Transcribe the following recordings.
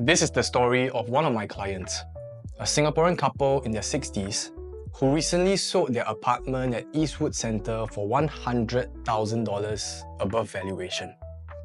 This is the story of one of my clients, a Singaporean couple in their 60s who recently sold their apartment at Eastwood Centre for $100,000 above valuation.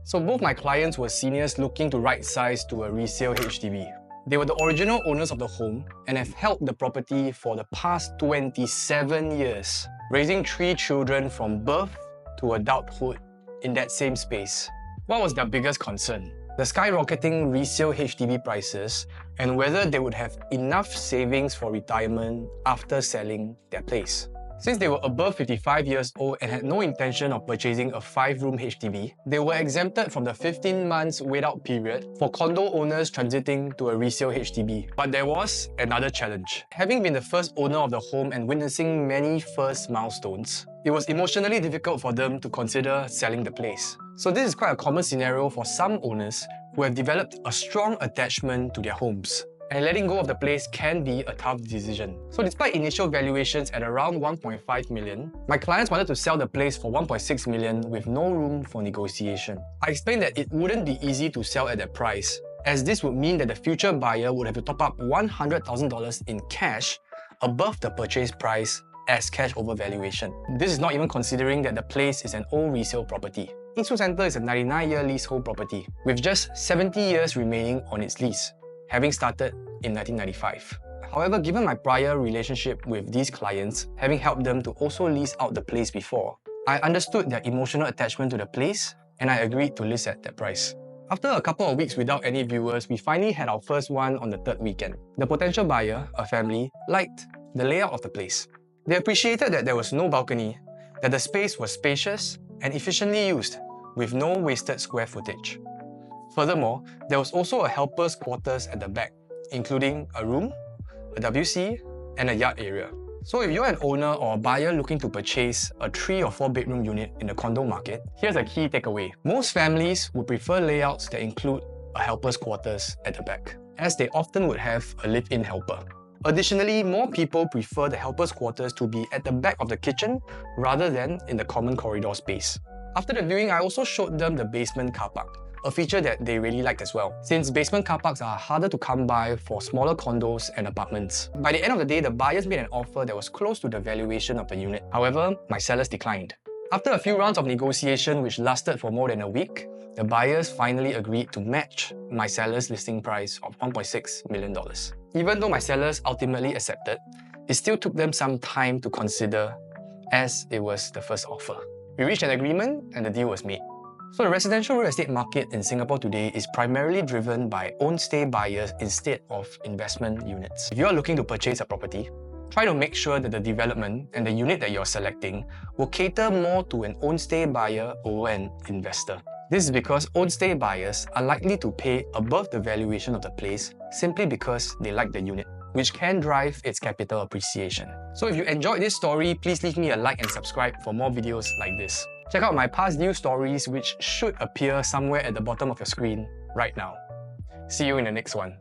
So both my clients were seniors looking to right-size to a resale HDB. They were the original owners of the home and have held the property for the past 27 years, raising 3 children from birth to adulthood in that same space. What was their biggest concern? The skyrocketing resale HDB prices and whether they would have enough savings for retirement after selling their place. Since they were above 55 years old and had no intention of purchasing a 5-room HDB, they were exempted from the 15 months wait-out period for condo owners transiting to a resale HDB. But there was another challenge. Having been the first owner of the home and witnessing many first milestones, it was emotionally difficult for them to consider selling the place. So this is quite a common scenario for some owners who have developed a strong attachment to their homes. And letting go of the place can be a tough decision. So despite initial valuations at around 1.5 million, my clients wanted to sell the place for 1.6 million with no room for negotiation. I explained that it wouldn't be easy to sell at that price, as this would mean that the future buyer would have to top up $100,000 in cash above the purchase price as cash over valuation. This is not even considering that the place is an old resale property. Eastwood Centre is a 99-year leasehold property, with just 70 years remaining on its lease, having started in 1995. However, given my prior relationship with these clients, having helped them to also lease out the place before, I understood their emotional attachment to the place and I agreed to list at that price. After a couple of weeks without any viewers, we finally had our first one on the 3rd weekend. The potential buyer, a family, liked the layout of the place. They appreciated that there was no balcony, that the space was spacious and efficiently used, with no wasted square footage. Furthermore, there was also a helper's quarters at the back, including a room, a WC, and a yard area. So if you're an owner or a buyer looking to purchase a 3 or 4 bedroom unit in the condo market, here's a key takeaway. Most families would prefer layouts that include a helper's quarters at the back, as they often would have a live-in helper. Additionally, more people prefer the helper's quarters to be at the back of the kitchen rather than in the common corridor space. After the viewing, I also showed them the basement car park, a feature that they really liked as well, since basement car parks are harder to come by for smaller condos and apartments. By the end of the day, the buyers made an offer that was close to the valuation of the unit. However, my sellers declined. After a few rounds of negotiation which lasted for more than a week, the buyers finally agreed to match my seller's listing price of $1.6 million. Even though my sellers ultimately accepted, it still took them some time to consider as it was the first offer. We reached an agreement and the deal was made. So the residential real estate market in Singapore today is primarily driven by own-stay buyers instead of investment units. If you are looking to purchase a property, try to make sure that the development and the unit that you're selecting will cater more to an own-stay buyer or an investor. This is because own-stay buyers are likely to pay above the valuation of the place simply because they like the unit, which can drive its capital appreciation. So if you enjoyed this story, please leave me a like and subscribe for more videos like this. Check out my past news stories which should appear somewhere at the bottom of your screen right now. See you in the next one.